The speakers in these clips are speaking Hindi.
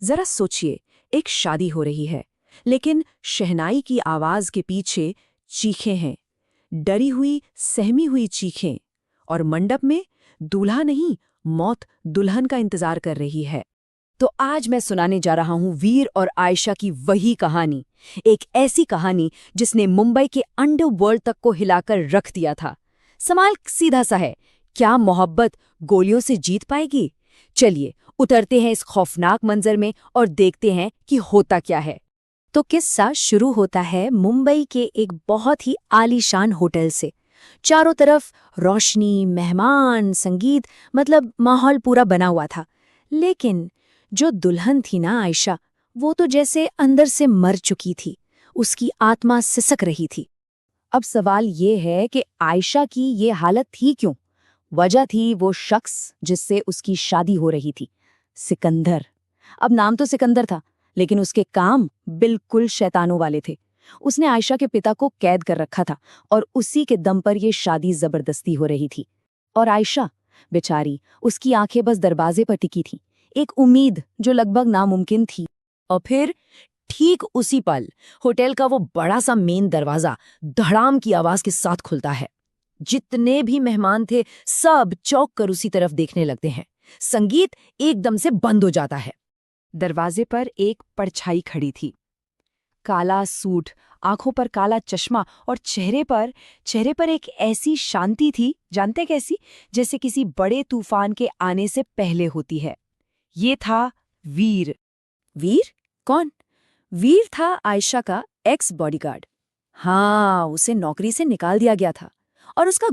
जरा सोचिए, एक शादी हो रही है, लेकिन शहनाई की आवाज के पीछे चीखें हैं, डरी हुई, सहमी हुई चीखें। और मंडप में दूल्हा नहीं, मौत दुल्हन का इंतजार कर रही है। तो आज मैं सुनाने जा रहा हूं वीर और आयशा की वही कहानी, एक ऐसी कहानी जिसने मुंबई के अंडरवर्ल्ड तक को हिलाकर रख दिया था। सवाल सीधा सा है, क्या मोहब्बत गोलियों से जीत पाएगी? चलिए उतरते हैं इस खौफनाक मंजर में और देखते हैं कि होता क्या है। तो किस्सा शुरू होता है मुंबई के एक बहुत ही आलीशान होटल से। चारों तरफ रोशनी, मेहमान, संगीत, मतलब माहौल पूरा बना हुआ था। लेकिन जो दुल्हन थी ना आयशा, वो तो जैसे अंदर से मर चुकी थी। उसकी आत्मा सिसक रही थी। अब सवाल ये है कि आयशा की ये हालत थी क्यों? वजह थी वो शख्स जिससे उसकी शादी हो रही थी, सिकंदर। अब नाम तो सिकंदर था, लेकिन उसके काम बिल्कुल शैतानों वाले थे। उसने आयशा के पिता को कैद कर रखा था और उसी के दम पर यह शादी जबरदस्ती हो रही थी। और आयशा बेचारी, उसकी आंखें बस दरवाजे पर टिकी थी, एक उम्मीद जो लगभग नामुमकिन थी। और फिर ठीक उसी पल होटल का वो बड़ा सा मेन दरवाजा धड़ाम की आवाज के साथ खुलता है। जितने भी मेहमान थे सब चौंक कर उसी तरफ देखने लगते हैं। संगीत एकदम से बंद हो जाता है। दरवाजे पर एक परछाई खड़ी थी, काला सूट, आंखों पर काला चश्मा और चेहरे पर एक ऐसी शांति थी, जानते कैसी? जैसे किसी बड़े तूफान के आने से पहले होती है। ये था वीर। वीर कौन? वीर था आयशा का एक्स बॉडीगार्ड। हाँ, उसे नौकरी से निकाल दिया गया था। और उसका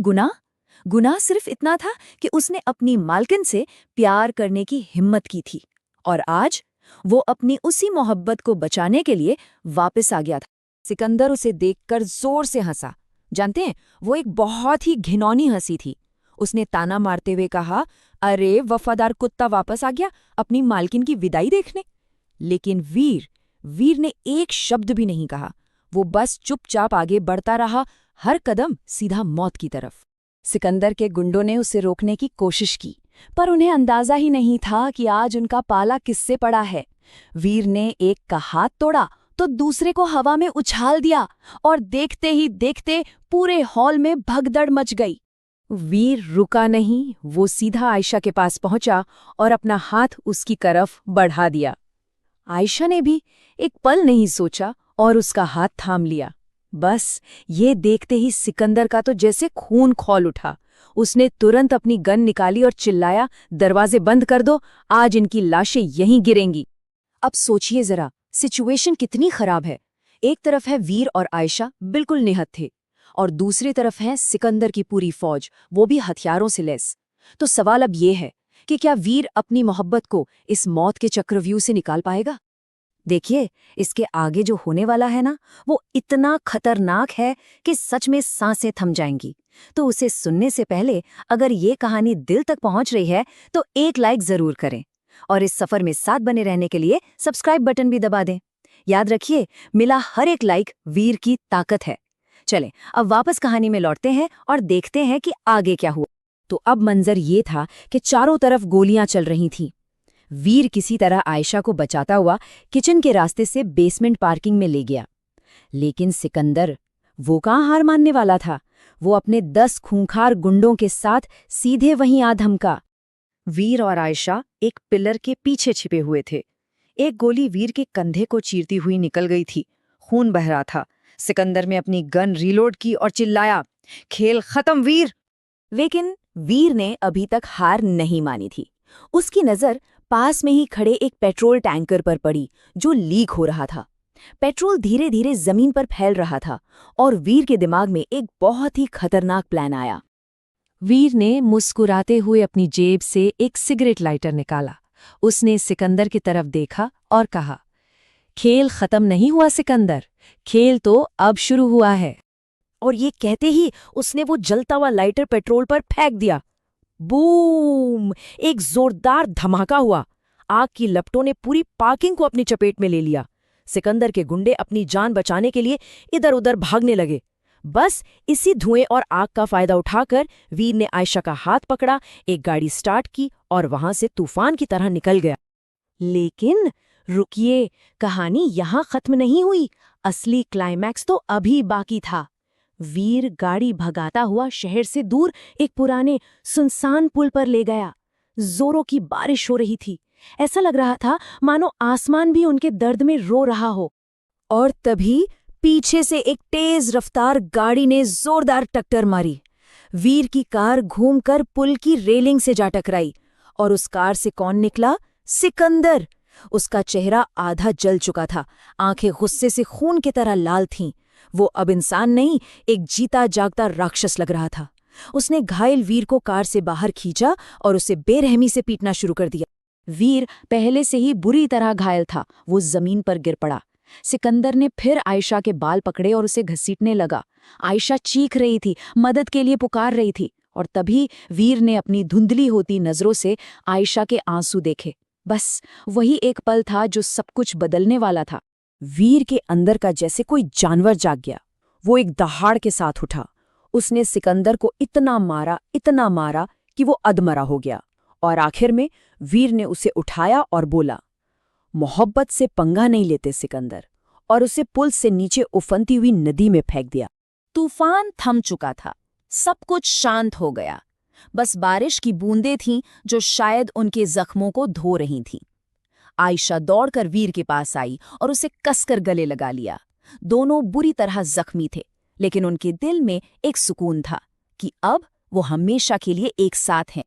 गुनाह सिर्फ इतना था कि उसने अपनी मालकिन से प्यार करने की हिम्मत की थी। और आज वो अपनी उसी मोहब्बत को बचाने के लिए वापस आ गया था। सिकंदर उसे देखकर जोर से हंसा। जानते हैं, वो एक बहुत ही घिनौनी हंसी थी। उसने ताना मारते हुए कहा, अरे वफादार कुत्ता वापस आ गया अपनी मालकिन की विदाई देखने। लेकिन वीर ने एक शब्द भी नहीं कहा। वो बस चुपचाप आगे बढ़ता रहा, हर कदम सीधा मौत की तरफ। सिकंदर के गुंडों ने उसे रोकने की कोशिश की, पर उन्हें अंदाजा ही नहीं था कि आज उनका पाला किससे पड़ा है। वीर ने एक का हाथ तोड़ा तो दूसरे को हवा में उछाल दिया और देखते ही देखते पूरे हॉल में भगदड़ मच गई। वीर रुका नहीं, वो सीधा आयशा के पास पहुंचा और अपना हाथ उसकी तरफ बढ़ा दिया। आयशा ने भी एक पल नहीं सोचा और उसका हाथ थाम लिया। बस ये देखते ही सिकंदर का तो जैसे खून खौल उठा। उसने तुरंत अपनी गन निकाली और चिल्लाया, दरवाजे बंद कर दो, आज इनकी लाशें यहीं गिरेंगी। अब सोचिए जरा, सिचुएशन कितनी खराब है। एक तरफ है वीर और आयशा बिल्कुल निहत थे, और दूसरी तरफ है सिकंदर की पूरी फौज, वो भी हथियारों से लैस। तो सवाल अब ये है कि क्या वीर अपनी मोहब्बत को इस मौत के चक्रव्यूह से निकाल पाएगा? देखिए, इसके आगे जो होने वाला है ना, वो इतना खतरनाक है कि सच में सांसें थम जाएंगी। तो उसे सुनने से पहले अगर ये कहानी दिल तक पहुंच रही है तो एक लाइक जरूर करें, और इस सफर में साथ बने रहने के लिए सब्सक्राइब बटन भी दबा दें। याद रखिए, मिला हर एक लाइक वीर की ताकत है। चलें, अब वापस कहानी में लौटते हैं और देखते हैं कि आगे क्या हुआ। तो अब मंजर ये था कि चारों तरफ गोलियां चल रही थीं। वीर किसी तरह आयशा को बचाता हुआ किचन के रास्ते से बेसमेंट पार्किंग में ले गया। लेकिन सिकंदर, वो कहाँ हार मानने वाला था। वो अपने 10 खूंखार गुंडों के साथ सीधे वहीं आ धमका। वीर और आयशा एक पिलर के पीछे छिपे हुए थे। एक गोली वीर के कंधे को चीरती हुई निकल गई थी, खून बह रहा था। सिकंदर ने अपनी गन रीलोड की और चिल्लाया, खेल खत्म वीर। लेकिन वीर ने अभी तक हार नहीं मानी थी। उसकी नजर पास में ही खड़े एक पेट्रोल टैंकर पर पड़ी जो लीक हो रहा था। पेट्रोल धीरे धीरे जमीन पर फैल रहा था और वीर के दिमाग में एक बहुत ही खतरनाक प्लान आया। वीर ने मुस्कुराते हुए अपनी जेब से एक सिगरेट लाइटर निकाला। उसने सिकंदर की तरफ देखा और कहा, खेल खत्म नहीं हुआ सिकंदर, खेल तो अब शुरू हुआ है। और ये कहते ही उसने वो जलता हुआ लाइटर पेट्रोल पर फेंक दिया। बूम! एक जोरदार धमाका हुआ। आग की लपटों ने पूरी पार्किंग को अपनी चपेट में ले लिया। सिकंदर के गुंडे अपनी जान बचाने के लिए इधर उधर भागने लगे। बस इसी धुएं और आग का फायदा उठाकर वीर ने आयशा का हाथ पकड़ा, एक गाड़ी स्टार्ट की और वहां से तूफान की तरह निकल गया। लेकिन रुकिए, कहानी यहाँ खत्म नहीं हुई, असली क्लाइमैक्स तो अभी बाकी था। वीर गाड़ी भगाता हुआ शहर से दूर एक पुराने सुनसान पुल पर ले गया। जोरों की बारिश हो रही थी। ऐसा लग रहा था मानो आसमान भी उनके दर्द में रो रहा हो। और तभी पीछे से एक तेज रफ्तार गाड़ी ने जोरदार टक्कर मारी। वीर की कार घूमकर पुल की रेलिंग से जा टकराई। और उस कार से कौन निकला? सिकंदर। उसका चेहरा आधा जल चुका था, आंखें गुस्से से खून की तरह लाल थीं। वो अब इंसान नहीं, एक जीता जागता राक्षस लग रहा था। उसने घायल वीर को कार से बाहर खींचा और उसे बेरहमी से पीटना शुरू कर दिया। वीर पहले से ही बुरी तरह घायल था, वो जमीन पर गिर पड़ा। सिकंदर ने फिर आयशा के बाल पकड़े और उसे घसीटने लगा। आयशा चीख रही थी, मदद के लिए पुकार रही थी। और तभी वीर ने अपनी धुंधली होती नजरों से आयशा के आंसू देखे। बस वही एक पल था जो सब कुछ बदलने वाला था। वीर के अंदर का जैसे कोई जानवर जाग गया। वो एक दहाड़ के साथ उठा। उसने सिकंदर को इतना मारा कि वो अधमरा हो गया। और आखिर में वीर ने उसे उठाया और बोला, मोहब्बत से पंगा नहीं लेते सिकंदर, और उसे पुल से नीचे उफनती हुई नदी में फेंक दिया। तूफान थम चुका था, सब कुछ शांत हो गया। बस बारिश की बूंदें थीं जो शायद उनके जख्मों को धो रही थीं। आयशा दौड़कर वीर के पास आई और उसे कसकर गले लगा लिया। दोनों बुरी तरह जख्मी थे, लेकिन उनके दिल में एक सुकून था कि अब वो हमेशा के लिए एक साथ हैं।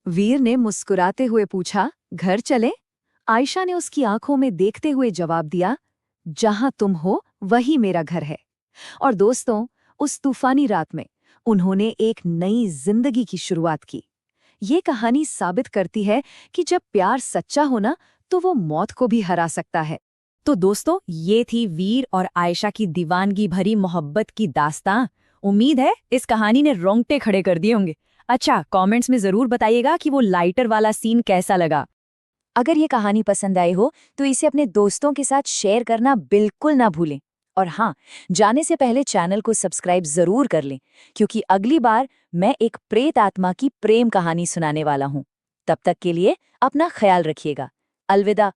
वीर ने मुस्कुराते हुए पूछा, घर चले? आयशा ने उसकी आंखों में देखते हुए जवाब दिया, जहां तुम हो वही मेरा घर है। और दोस्तों, उस तूफानी रात में उन्होंने एक नई जिंदगी की शुरुआत की। ये कहानी साबित करती है कि जब प्यार सच्चा हो ना, तो वो मौत को भी हरा सकता है। तो दोस्तों, ये थी वीर और आयशा की दीवानगी भरी मोहब्बत की दास्तां। उम्मीद है इस कहानी ने रोंगटे खड़े कर दिए होंगे। अच्छा, कमेंट्स में जरूर बताइएगा कि वो लाइटर वाला सीन कैसा लगा। अगर ये कहानी पसंद आई हो तो इसे अपने दोस्तों के साथ शेयर करना बिल्कुल ना भूलें। और हाँ, जाने से पहले चैनल को सब्सक्राइब जरूर कर लें, क्योंकि अगली बार मैं एक प्रेत आत्मा की प्रेम कहानी सुनाने वाला हूँ। तब तक के लिए अपना ख्याल रखिएगा। अलविदा।